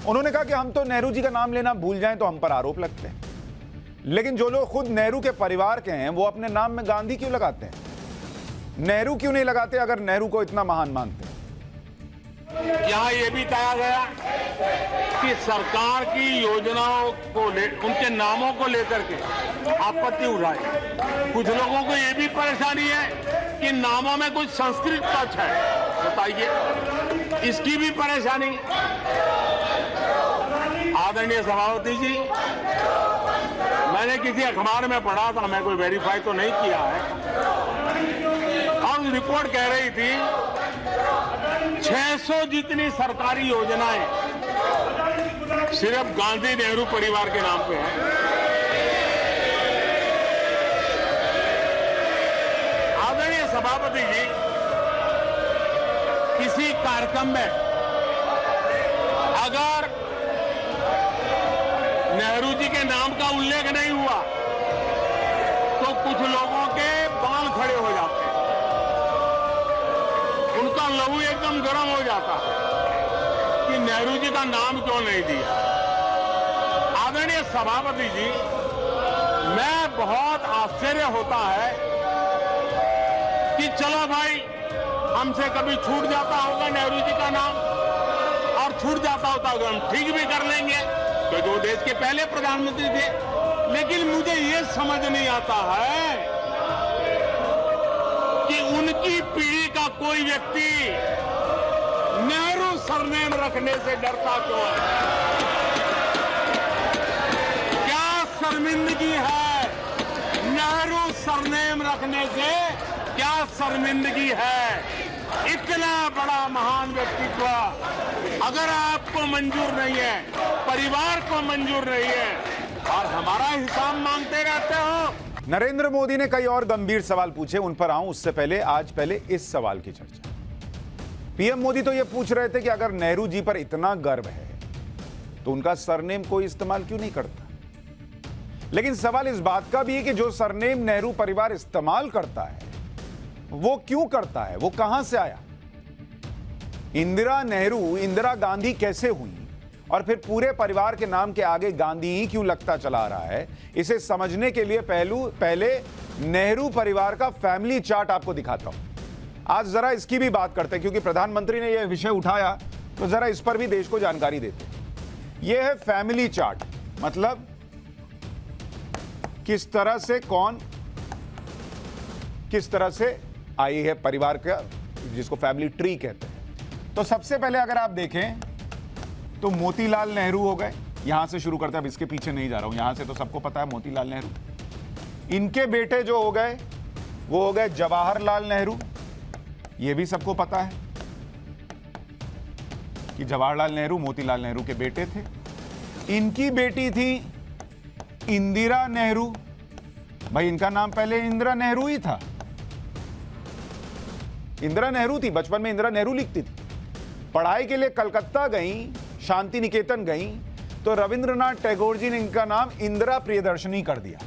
उन्होंने कहा कि हम तो नेहरू जी का नाम लेना भूल जाएं तो हम पर आरोप लगते हैं। लेकिन जो लोग खुद नेहरू के परिवार के हैं वो अपने नाम में गांधी क्यों लगाते हैं? नेहरू क्यों नहीं लगाते अगर नेहरू को इतना महान मानते हैं? यहाँ ये भी कहा गया कि सरकार की योजनाओं को उनके नामों को लेकर के आपत्ति उठाई। कुछ लोगों को ये भी परेशानी है कि नामों में कुछ संस्कृत टच है, बताइए इसकी भी परेशानी। आदरणीय सभापति जी, मैंने किसी अखबार में पढ़ा था, मैं कोई वेरीफाई तो नहीं किया है, और रिपोर्ट कह रही थी 600 जितनी सरकारी योजनाएं सिर्फ गांधी नेहरू परिवार के नाम पे है। आदरणीय सभापति जी, किसी कार्यक्रम में अगर नेहरू जी के नाम का उल्लेख नहीं हुआ तो कुछ लोगों के बाल खड़े हो जाते हैं, उनका लहू एकदम गर्म हो जाता है कि नेहरू जी का नाम क्यों नहीं दिया। आदरणीय सभापति जी, मैं बहुत आश्चर्य होता है कि चलो भाई हमसे कभी छूट जाता होगा नेहरू जी का नाम, और छूट जाता होता होगा हम ठीक भी कर लेंगे क्योंकि वो देश के पहले प्रधानमंत्री थे। लेकिन मुझे ये समझ नहीं आता है कि उनकी पीढ़ी का कोई व्यक्ति नेहरू सरनेम रखने से डरता क्यों है? क्या शर्मिंदगी है नेहरू सरनेम रखने से? क्या शर्मिंदगी है? इतना बड़ा महान व्यक्तित्व अगर आपको मंजूर नहीं है, परिवार को मंजूर नहीं है, और हमारा हिसाब मांगते रहते हो। नरेंद्र मोदी ने कई और गंभीर सवाल पूछे, उन पर आऊं उससे पहले आज पहले इस सवाल की चर्चा। पीएम मोदी तो यह पूछ रहे थे कि अगर नेहरू जी पर इतना गर्व है तो उनका सरनेम कोई इस्तेमाल क्यों नहीं करता। लेकिन सवाल इस बात का भी है कि जो सरनेम नेहरू परिवार इस्तेमाल करता है वो क्यों करता है, वो कहां से आया। इंदिरा नेहरू इंदिरा गांधी कैसे हुई और फिर पूरे परिवार के नाम के आगे गांधी ही क्यों लगता चला रहा है, इसे समझने के लिए पहले नेहरू परिवार का फैमिली चार्ट आपको दिखाता हूं। आज जरा इसकी भी बात करते हैं क्योंकि प्रधानमंत्री ने यह विषय उठाया, तो जरा इस पर भी देश को जानकारी देते हैं। यह है फैमिली चार्ट, मतलब किस तरह से कौन किस तरह से आई है परिवार का, जिसको फैमिली ट्री कहते हैं। तो सबसे पहले अगर आप देखें तो मोतीलाल नेहरू हो गए, यहां से शुरू करते हैं, अब इसके पीछे नहीं जा रहा हूं, यहां से तो सबको पता है मोतीलाल नेहरू। इनके बेटे जो हो गए वो हो गए जवाहरलाल नेहरू, ये भी सबको पता है कि जवाहरलाल नेहरू मोतीलाल नेहरू के बेटे थे। इनकी बेटी थी इंदिरा नेहरू, भाई इनका नाम पहले इंदिरा नेहरू ही था, इंदिरा नेहरू थी, बचपन में इंदिरा नेहरू लिखती थी। पढ़ाई के लिए कलकत्ता गई, शांति निकेतन गई, तो रविंद्रनाथ टैगोर जी ने इनका नाम इंदिरा प्रियदर्शनी कर दिया,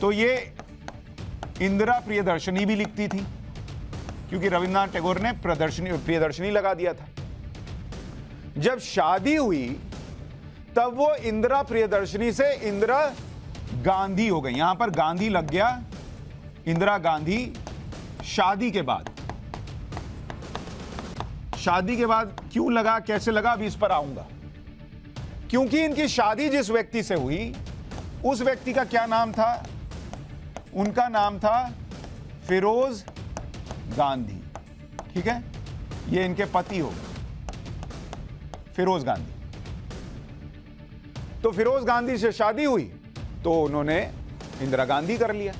तो ये इंदिरा प्रियदर्शनी भी लिखती थी क्योंकि रविंद्रनाथ टैगोर ने प्रियदर्शनी लगा दिया था। जब शादी हुई तब वो इंदिरा प्रियदर्शनी से इंदिरा गांधी हो गई, यहां पर गांधी लग गया, इंदिरा गांधी। शादी के बाद क्यों लगा, कैसे लगा, अभी इस पर आऊंगा। क्योंकि इनकी शादी जिस व्यक्ति से हुई उस व्यक्ति का क्या नाम था, उनका नाम था फिरोज गांधी, ठीक है, ये इनके पति हो गए फिरोज गांधी। तो फिरोज गांधी से शादी हुई तो उन्होंने इंदिरा गांधी कर लिया।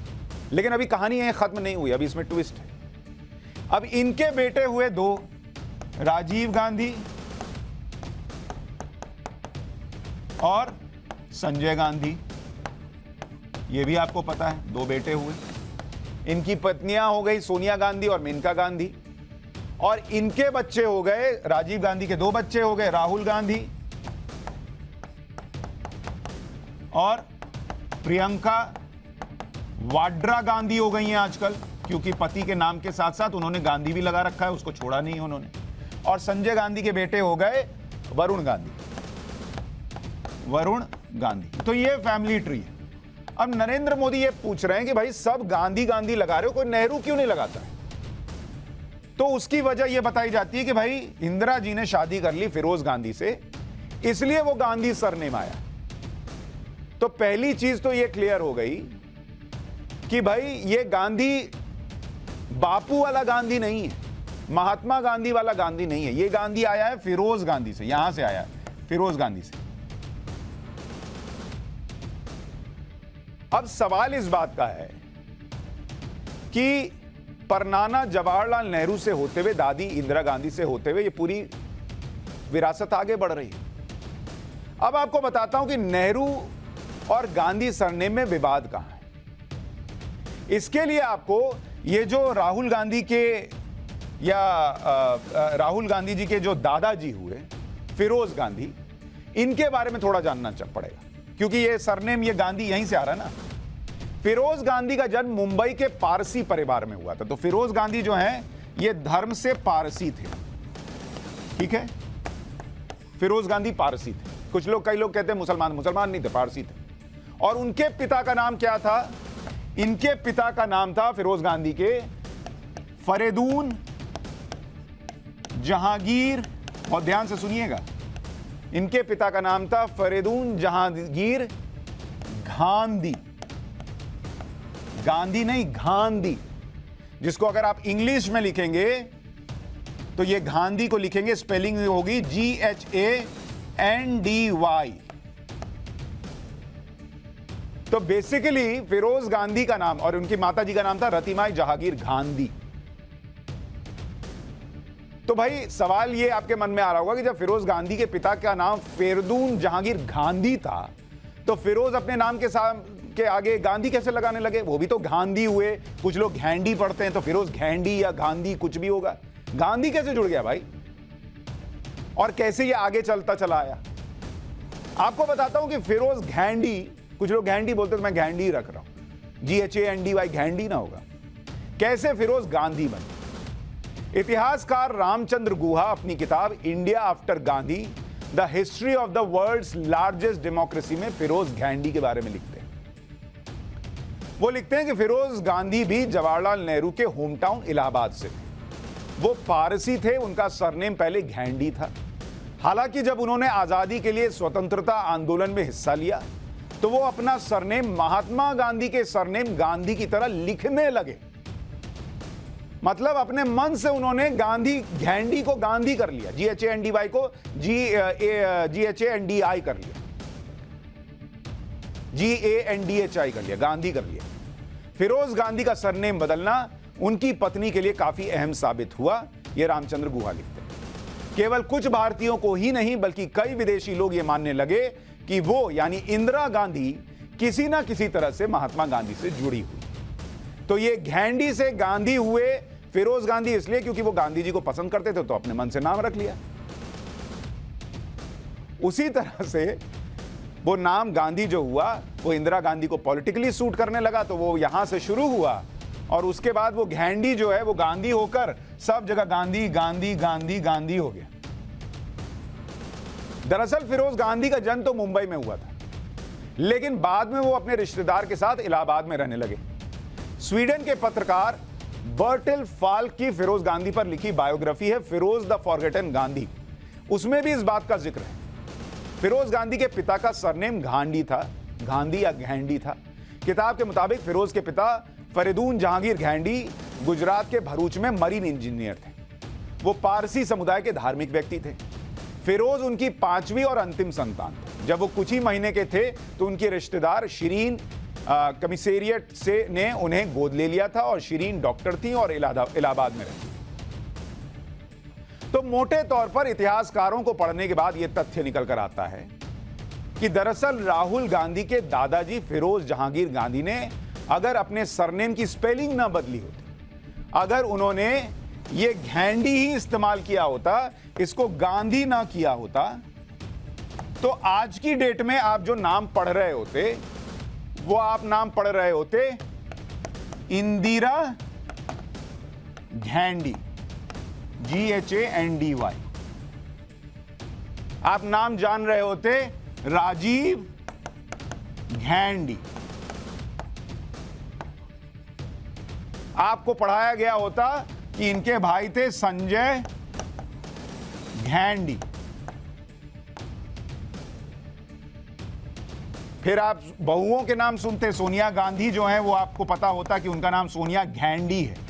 लेकिन अभी कहानी यह खत्म नहीं हुई, अभी इसमें ट्विस्ट है। अब इनके बेटे हुए दो, राजीव गांधी और संजय गांधी, ये भी आपको पता है, दो बेटे हुए। इनकी पत्नियां हो गई सोनिया गांधी और मेनका गांधी, और इनके बच्चे हो गए, राजीव गांधी के दो बच्चे हो गए, राहुल गांधी और प्रियंका वाड्रा गांधी हो गई हैं आजकल, क्योंकि पति के नाम के साथ साथ उन्होंने गांधी भी लगा रखा है, उसको छोड़ा नहीं उन्होंने। और संजय गांधी के बेटे हो गए वरुण गांधी। वरुण गांधी। तो ये फैमिली ट्री है। अब नरेंद्र मोदी ये पूछ रहे हैं कि भाई सब गांधी गांधी लगा रहे हो, कोई नेहरू क्यों नहीं लगाता है? तो उसकी वजह यह बताई जाती है कि भाई इंदिरा जी ने शादी कर ली फिरोज गांधी से, इसलिए वो गांधी सरनेम आया। तो पहली चीज तो ये क्लियर हो गई कि भाई ये गांधी बापू वाला गांधी नहीं है, महात्मा गांधी वाला गांधी नहीं है। ये गांधी आया है फिरोज गांधी से, यहां से आया है, फिरोज गांधी से। अब सवाल इस बात का है कि परनाना जवाहरलाल नेहरू से होते हुए, दादी इंदिरा गांधी से होते हुए ये पूरी विरासत आगे बढ़ रही है। अब आपको बताता हूं कि नेहरू और गांधी सरनेम में विवाद कहां है। इसके लिए आपको ये जो राहुल गांधी के या राहुल गांधी जी के जो दादाजी हुए फिरोज गांधी, इनके बारे में थोड़ा जानना पड़ेगा, क्योंकि ये सरनेम, ये गांधी यहीं से आ रहा है ना। फिरोज गांधी का जन्म मुंबई के पारसी परिवार में हुआ था। तो फिरोज गांधी जो हैं ये धर्म से पारसी थे, ठीक है। फिरोज गांधी पारसी थे। कुछ लोग, कई लोग कहते हैं मुसलमान, मुसलमान नहीं थे, पारसी थे। और उनके पिता का नाम क्या था? इनके पिता का नाम था फिरोज गांधी के फरेदून जहांगीर, और ध्यान से सुनिएगा, इनके पिता का नाम था फरेदून जहांगीर गांधी। गांधी नहीं, गांधी, जिसको अगर आप इंग्लिश में लिखेंगे तो ये गांधी को लिखेंगे, स्पेलिंग होगी GHANDY। तो बेसिकली फिरोज गांधी का नाम, और उनकी माता जी का नाम था रतिमाई जहांगीर गांधी। तो भाई सवाल ये आपके मन में आ रहा होगा कि जब फिरोज गांधी के पिता का नाम फरेदून जहांगीर गांधी था, तो फिरोज अपने नाम के आगे गांधी कैसे लगाने लगे? वो भी तो गांधी हुए। कुछ लोग घैंडी पढ़ते हैं, तो फिरोज घैंडी या गांधी कुछ भी होगा। गांधी कैसे जुड़ गया भाई, और कैसे ये आगे चलता चला आया? आपको बताता हूं कि फिरोज घैंडी, कुछ लोग घैंडी बोलते, तो मैं घैंडी रख रहा हूं, GHANDY, घैंडी ना होगा। कैसे फिरोज गांधी बने? इतिहासकार रामचंद्र गुहा अपनी किताब India after Gandhi, the history of the world's largest democracy में फिरोज घैंडी के बारे में लिखते हैं। वो लिखते हैं कि फिरोज गांधी भी जवाहरलाल नेहरू के होम टाउन इलाहाबाद से थे। वो पारसी थे, उनका सरनेम पहले घैंडी था। हालांकि जब उन्होंने आजादी के लिए स्वतंत्रता आंदोलन में हिस्सा लिया, तो वो अपना सरनेम महात्मा गांधी के सरनेम गांधी की तरह लिखने लगे। मतलब अपने मन से उन्होंने गांधी, घैंडी को गांधी कर लिया, GHANDY को GHANDI कर लिया, GANDHI कर लिया, गांधी कर लिया। फिरोज गांधी का सरनेम बदलना उनकी पत्नी के लिए काफी अहम साबित हुआ, यह रामचंद्र गुहा लिखते हैं। केवल कुछ भारतीयों को ही नहीं, बल्कि कई विदेशी लोग यह मानने लगे कि वो यानी इंदिरा गांधी किसी ना किसी तरह से महात्मा गांधी से जुड़ी हुई। तो ये घैंडी से गांधी हुए फिरोज गांधी इसलिए क्योंकि वो गांधी जी को पसंद करते थे, तो अपने मन से नाम रख लिया। उसी तरह से वो नाम गांधी जो हुआ, वो इंदिरा गांधी को पॉलिटिकली सूट करने लगा, तो वो यहां से शुरू हुआ, और उसके बाद वो घैंडी जो है वो गांधी होकर सब जगह गांधी गांधी गांधी गांधी हो गया। दरअसल फिरोज गांधी का जन्म तो मुंबई में हुआ था, लेकिन बाद में वो अपने रिश्तेदार के साथ इलाहाबाद में रहने लगे। स्वीडन के पत्रकार बर्टिल फाल्क की फिरोज गांधी पर लिखी बायोग्राफी है फिरोज द फॉरगेटन गांधी, उसमें भी इस बात का जिक्र है। फिरोज गांधी के पिता का सरनेम गांधी था, गांधी या घैंडी था। किताब के मुताबिक फिरोज के पिता फरेदून जहांगीर घैंडी गुजरात के भरूच में मरीन इंजीनियर थे। वो पारसी समुदाय के धार्मिक व्यक्ति थे। फिरोज उनकी 5वीं और अंतिम संतान थे। जब वो कुछ ही महीने के थे तो उनके रिश्तेदार शिरीन कमिश्नरेट से ने उन्हें गोद ले लिया था, और शिरीन डॉक्टर थी और इलाहाबाद में रहती। तो मोटे तौर पर इतिहासकारों को पढ़ने के बाद यह तथ्य निकल कर आता है कि दरअसल राहुल गांधी के दादाजी फिरोज जहांगीर गांधी ने अगर अपने सरनेम की स्पेलिंग ना बदली होती, अगर उन्होंने ये घैंडी ही इस्तेमाल किया होता, इसको गांधी ना किया होता, तो आज की डेट में आप जो नाम पढ़ रहे होते, वो आप नाम पढ़ रहे होते इंदिरा घैंडी, GHANDY। आप नाम जान रहे होते राजीव घेंडी। आपको पढ़ाया गया होता कि इनके भाई थे संजय घेंडी। फिर आप बहुओं के नाम सुनते, सोनिया गांधी जो है वो आपको पता होता कि उनका नाम सोनिया घेंडी है।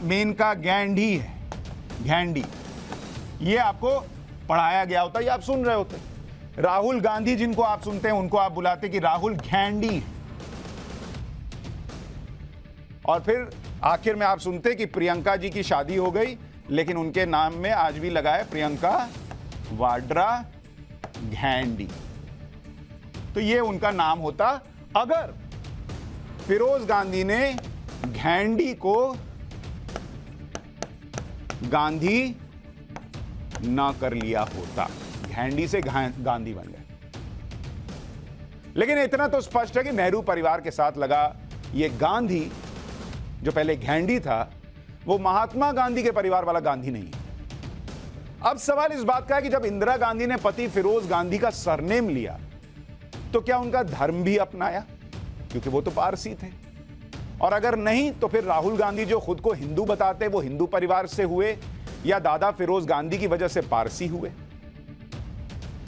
मेनका गैंडी है, घेंडी, ये आपको पढ़ाया गया होता, ये आप सुन रहे होते। राहुल गांधी जिनको आप सुनते हैं उनको आप बुलाते कि राहुल घेंडी है। और फिर आखिर में आप सुनते कि प्रियंका जी की शादी हो गई, लेकिन उनके नाम में आज भी लगा है प्रियंका वाड्रा घेंडी। तो ये उनका नाम होता अगर फिरोज गांधी ने घेंडी को गांधी ना कर लिया होता। घेंडी से गांधी बन गए। लेकिन इतना तो स्पष्ट है कि नेहरू परिवार के साथ लगा ये गांधी जो पहले घेंडी था वो महात्मा गांधी के परिवार वाला गांधी नहीं है। अब सवाल इस बात का है कि जब इंदिरा गांधी ने पति फिरोज गांधी का सरनेम लिया तो क्या उनका धर्म भी अपनाया, क्योंकि वो तो पारसी थे। और अगर नहीं तो फिर राहुल गांधी जो खुद को हिंदू बताते वो हिंदू परिवार से हुए या दादा फिरोज गांधी की वजह से पारसी हुए?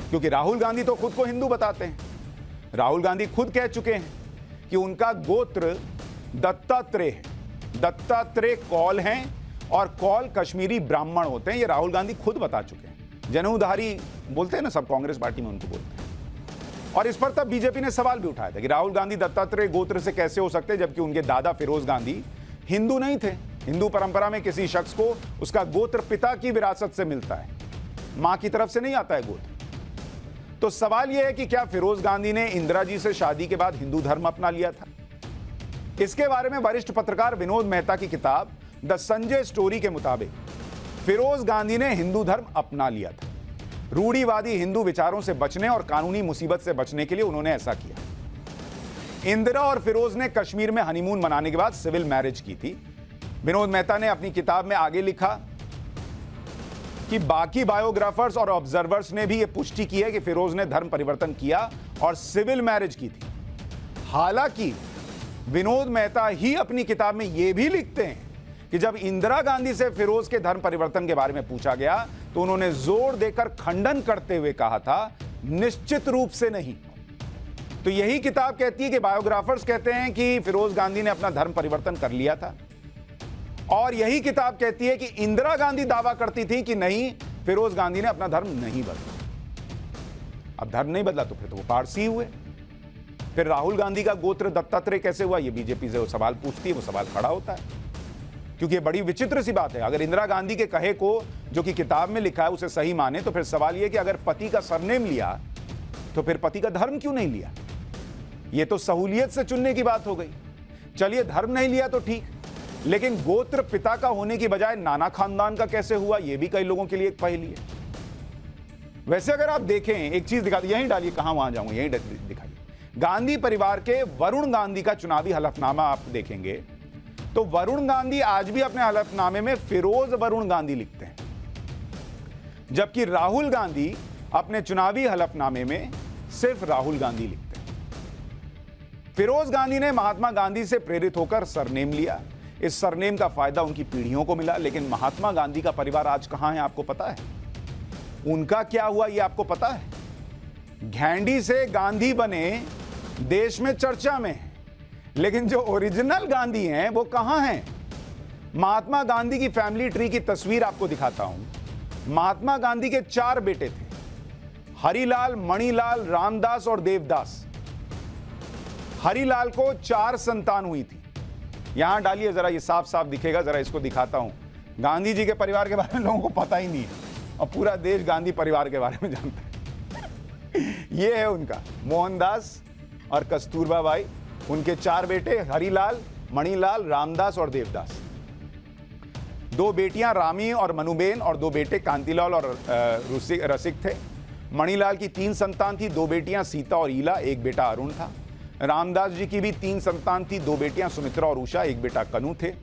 क्योंकि राहुल गांधी तो खुद को हिंदू बताते हैं। राहुल गांधी खुद कह चुके हैं कि उनका गोत्र दत्तात्रेय है। दत्तात्रेय कौल हैं और कौल कश्मीरी ब्राह्मण होते हैं। ये राहुल गांधी खुद बता चुके हैं। जनेऊधारी बोलते हैं ना सब, कांग्रेस पार्टी में उनको बोलते हैं। और इस पर तब बीजेपी ने सवाल भी उठाया था कि राहुल गांधी दत्तात्रेय गोत्र से कैसे हो सकते, जबकि उनके दादा फिरोज गांधी हिंदू नहीं थे। हिंदू परंपरा में किसी शख्स को उसका गोत्र पिता की विरासत से मिलता है, मां की तरफ से नहीं आता है गोत्र। तो सवाल यह है कि क्या फिरोज गांधी ने इंदिरा जी से शादी के बाद हिंदू धर्म अपना लिया था? इसके बारे में वरिष्ठ पत्रकार विनोद मेहता की किताब द संजय स्टोरी के मुताबिक फिरोज गांधी ने हिंदू धर्म अपना लिया था। रूढ़िवादी हिंदू विचारों से बचने और कानूनी मुसीबत से बचने के लिए उन्होंने ऐसा किया। इंदिरा और फिरोज ने कश्मीर में हनीमून मनाने के बाद सिविल मैरिज की थी। विनोद मेहता ने अपनी किताब में आगे लिखा कि बाकी बायोग्राफर्स और ऑब्जर्वर्स ने भी यह पुष्टि की है कि फिरोज ने धर्म परिवर्तन किया और सिविल मैरिज की थी। हालांकि विनोद मेहता ही अपनी किताब में यह भी लिखते हैं कि जब इंदिरा गांधी से फिरोज के धर्म परिवर्तन के बारे में पूछा गया तो उन्होंने जोर देकर खंडन करते हुए कहा था, निश्चित रूप से नहीं। तो यही किताब कहती है कि बायोग्राफर्स कहते हैं कि फिरोज गांधी ने अपना धर्म परिवर्तन कर लिया था, और यही किताब कहती है कि इंदिरा गांधी दावा करती थी कि नहीं, फिरोज गांधी ने अपना धर्म नहीं बदला। अब धर्म नहीं बदला तो फिर तो वो पारसी हुए। फिर राहुल गांधी का गोत्र दत्तात्रेय कैसे हुआ, ये बीजेपी से वो सवाल पूछती है, वो सवाल खड़ा होता है। क्योंकि ये बड़ी विचित्र सी बात है। अगर इंदिरा गांधी के कहे को जो कि किताब में लिखा है उसे सही माने तो फिर सवाल ये कि अगर पति का सरनेम लिया तो फिर पति का धर्म क्यों नहीं लिया? ये तो सहूलियत से चुनने की बात हो गई। चलिए धर्म नहीं लिया तो ठीक, लेकिन गोत्र पिता का होने की बजाय नाना खानदान का कैसे हुआ, यह भी कई लोगों के लिए एक पहेली है। वैसे अगर आप देखें, एक चीज दिखा दी, यहीं डालिए, कहां वहां जाऊं, यहीं दिखाइए। गांधी परिवार के वरुण गांधी का चुनावी हलफनामा आप देखेंगे तो वरुण गांधी आज भी अपने हलफनामे में फिरोज वरुण गांधी लिखते हैं, जबकि राहुल गांधी अपने चुनावी हलफनामे में सिर्फ राहुल गांधी लिखते हैं। फिरोज गांधी ने महात्मा गांधी से प्रेरित होकर सरनेम लिया। इस सरनेम का फायदा उनकी पीढ़ियों को मिला। लेकिन महात्मा गांधी का परिवार आज कहां है आपको पता है? उनका क्या हुआ ये आपको पता है? घेंडी से गांधी बने देश में चर्चा में है, लेकिन जो ओरिजिनल गांधी हैं वो कहां हैं? महात्मा गांधी की फैमिली ट्री की तस्वीर आपको दिखाता हूं। महात्मा गांधी के 4 बेटे थे, हरिलाल, मणिलाल, रामदास और देवदास। हरिलाल को 4 संतान हुई थी। यहां डालिए जरा, ये साफ साफ दिखेगा, जरा इसको दिखाता हूं। गांधी जी के परिवार के बारे में लोगों को पता ही नहीं है और पूरा देश गांधी परिवार के बारे में जानता है। ये है उनका मोहनदास और कस्तूरबा बाई, उनके 4 बेटे हरिलाल, मणिलाल, रामदास और देवदास। 2 बेटियां रामी और मनुबेन और 2 बेटे कांतिलाल और रसिक थे। मणिलाल की 3 संतान थी, 2 बेटियां सीता और ईला, 1 बेटा अरुण था। रामदास जी की भी 3 संतान थी, 2 बेटियां सुमित्रा और उषा, 1 बेटा कनु थे।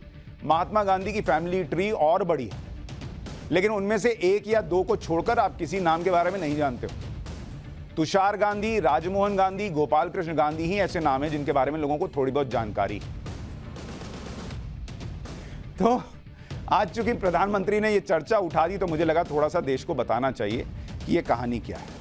महात्मा गांधी की फैमिली ट्री और बड़ी है। लेकिन उनमें से एक या दो को छोड़कर आप किसी नाम के बारे में नहीं जानते हो। तुषार गांधी, राजमोहन गांधी, गोपाल कृष्ण गांधी ही ऐसे नाम हैं जिनके बारे में लोगों को थोड़ी बहुत जानकारी है। तो आज चूंकि प्रधानमंत्री ने यह चर्चा उठा दी तो मुझे लगा थोड़ा सा देश को बताना चाहिए कि यह कहानी क्या है।